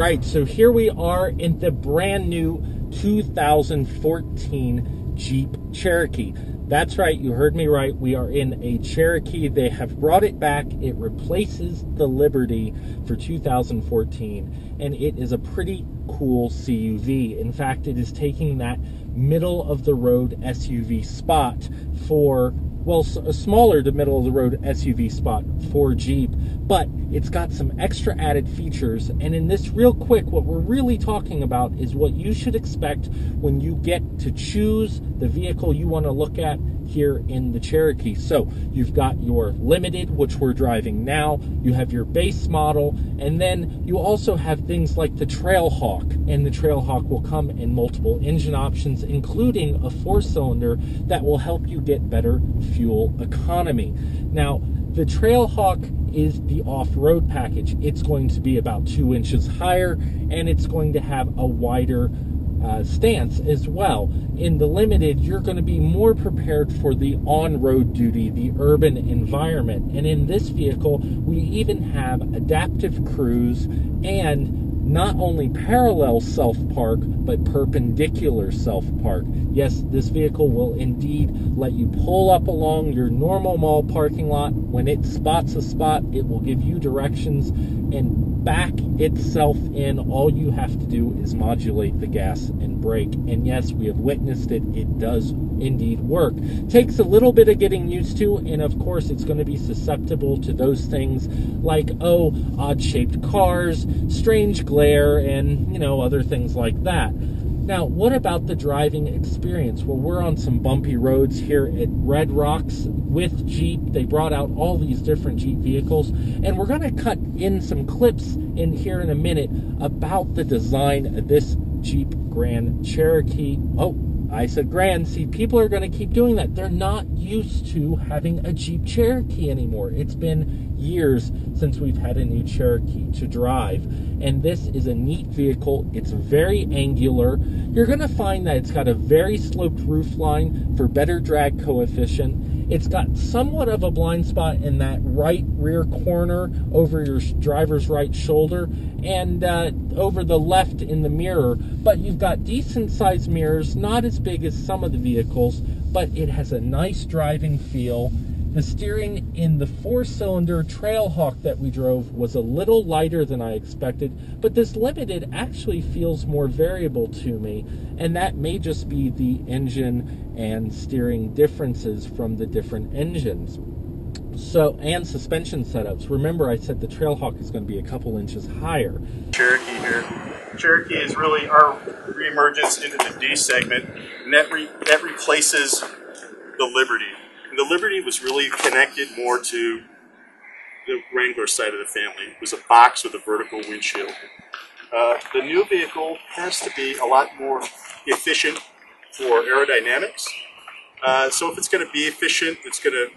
right, so here we are in the brand new 2014 Jeep Cherokee. That's right, you heard me right. We are in a Cherokee. They have brought it back. It replaces the Liberty for 2014, and it is a pretty cool CUV. In fact, it is taking that middle-of-the-road SUV spot for, well, a smaller to middle-of-the-road SUV spot for Jeep, but it's got some extra added features. And in this real quick, what we're really talking about is what you should expect when you get to choose the vehicle you want to look at here in the Cherokee. So you've got your Limited, which we're driving now, you have your base model, and then you also have things like the Trailhawk, and the Trailhawk will come in multiple engine options, including a 4-cylinder that will help you get better fuel economy. Now, the Trailhawk is the off-road package. It's going to be about 2 inches higher, and it's going to have a wider stance as well. In the Limited, you're going to be more prepared for the on-road duty, the urban environment. And in this vehicle, we even have adaptive cruise and not only parallel self-park, but perpendicular self-park. Yes, this vehicle will indeed let you pull up along your normal mall parking lot. When it spots a spot, it will give you directions and back itself in. All you have to do is modulate the gas and brake. And yes, we have witnessed it. It does indeed work. Takes a little bit of getting used to, and of course it's going to be susceptible to those things like, odd-shaped cars, strange glare, and, other things like that. Now, what about the driving experience? Well, we're on some bumpy roads here at Red Rocks with Jeep. They brought out all these different Jeep vehicles, and we're going to cut in some clips in here in a minute about the design of this Jeep Grand Cherokee. Oh, I said Grand. See, people are going to keep doing that. They're not used to having a Jeep Cherokee anymore. It's been years since we've had a new Cherokee to drive, and this is a neat vehicle. It's very angular. You're going to find that it's got a very sloped roofline for better drag coefficient. It's got somewhat of a blind spot in that right rear corner over your driver's right shoulder, and over the left in the mirror. But you've got decent sized mirrors, not as big as some of the vehicles, but it has a nice driving feel. The steering in the 4-cylinder Trailhawk that we drove was a little lighter than I expected, but this Limited actually feels more variable to me, and that may just be the engine and steering differences from the different engines. So, and suspension setups. Remember, I said the Trailhawk is going to be a couple inches higher. Cherokee here. Cherokee is really our reemergence into the D segment, and that replaces the Liberty. And the Liberty was really connected more to the Wrangler side of the family. It was a box with a vertical windshield. The new vehicle has to be a lot more efficient for aerodynamics. So if it's going to be efficient, it's going to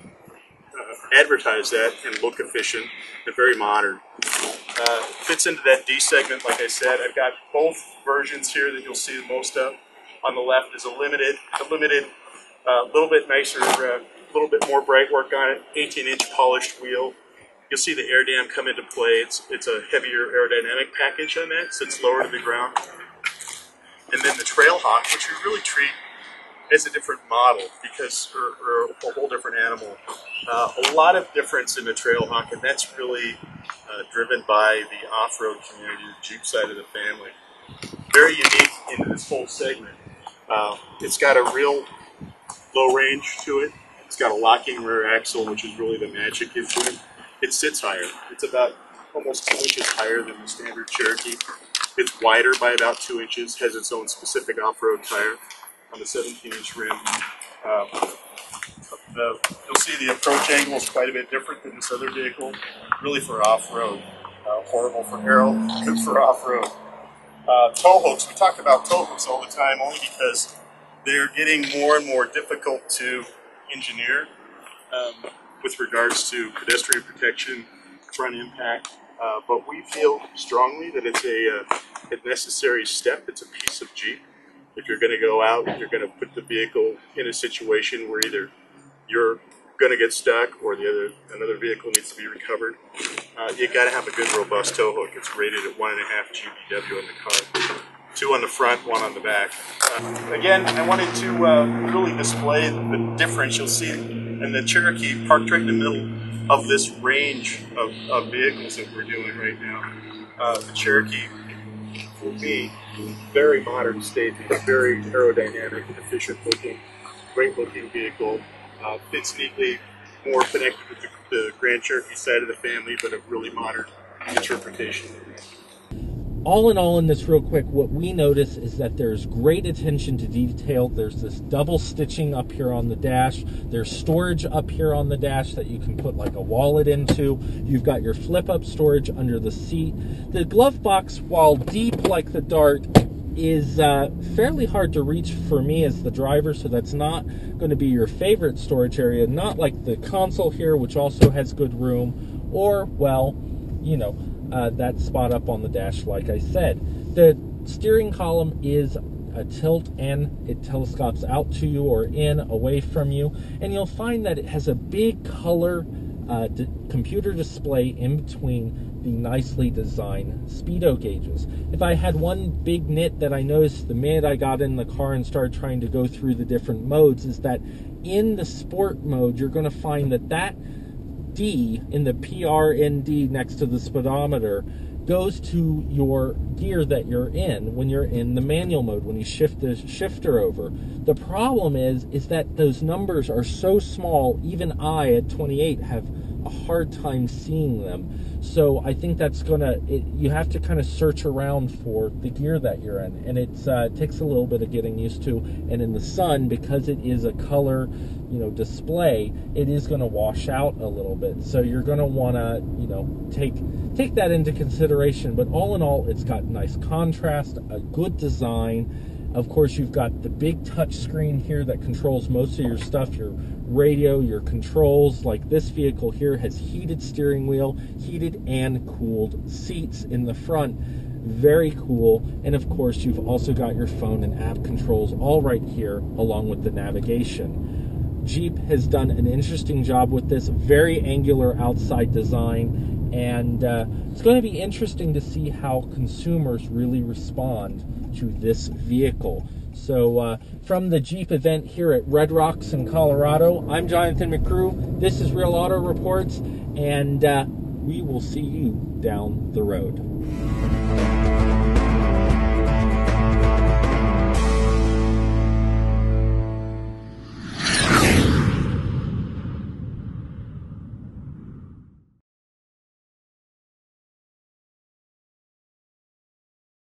advertise that and look efficient and very modern. Fits into that D segment, like I said. I've got both versions here that you'll see the most of. On the left is a Limited. The Limited, a little bit nicer, a little bit more bright work on it. 18-inch polished wheel. You'll see the air dam come into play. It's a heavier aerodynamic package on that, sits lower to the ground. And then the Trailhawk, which we really treat as a different model, because or a whole different animal. A lot of difference in the Trailhawk, and that's really driven by the off-road community, the Jeep side of the family. Very unique in this whole segment. It's got a real low range to it. It's got a locking rear axle, which is really the magic into it. It sits higher. It's about almost 2 inches higher than the standard Cherokee. It's wider by about 2 inches, has its own specific off-road tire on the 17-inch rim. You'll see the approach angle is quite a bit different than this other vehicle, really for off-road. Horrible for aero, good for off-road. Tow hooks, we talk about tow hooks all the time only because they're getting more and more difficult to engineer with regards to pedestrian protection, front impact. But we feel strongly that it's a necessary step. It's a piece of Jeep. If you're going to go out, you're going to put the vehicle in a situation where either you're going to get stuck or another vehicle needs to be recovered. you got to have a good robust tow hook. It's rated at 1.5 GBW on the car, 2 on the front, 1 on the back. Again, I wanted to really display the difference. You'll see in the Cherokee parked right in the middle of this range of vehicles that we're doing right now. The Cherokee, for me, very modern state, very aerodynamic, efficient looking, great looking vehicle. Fits neatly, more connected with the Grand Cherokee side of the family, but a really modern interpretation. All in all, in this real quick, what we notice is that there's great attention to detail. There's this double stitching up here on the dash. There's storage up here on the dash that you can put like a wallet into. You've got your flip-up storage under the seat. The glove box, while deep like the Dart, is fairly hard to reach for me as the driver, so that's not going to be your favorite storage area. Not like the console here, which also has good room, or, well, you know, that spot up on the dash, like I said. The steering column is a tilt, and it telescopes out to you or in, away from you, and you'll find that it has a big color computer display in between the nicely designed speedo gauges. If I had one big nit that I noticed the minute I got in the car and started trying to go through the different modes is that in the sport mode, you're going to find that D in the PRND next to the speedometer goes to your gear that you're in when you're in the manual mode, when you shift the shifter over. The problem is that those numbers are so small, even I at 28 have a hard time seeing them. So I think that's you have to kind of search around for the gear that you're in, and it takes a little bit of getting used to. And in the sun, because it is a color, display, it is going to wash out a little bit. So you're going to want to, take that into consideration. But all in all, it's got nice contrast, a good design. Of course, you've got the big touch screen here that controls most of your stuff, your radio, your controls. Like this vehicle here has heated steering wheel, heated and cooled seats in the front. Very cool. And of course, you've also got your phone and app controls all right here, along with the navigation. Jeep has done an interesting job with this, very angular outside design, and it's going to be interesting to see how consumers really respond to this vehicle. So from the Jeep event here at Red Rocks in Colorado, I'm Jonathan McCrew. This is Real Auto Reports, and we will see you down the road.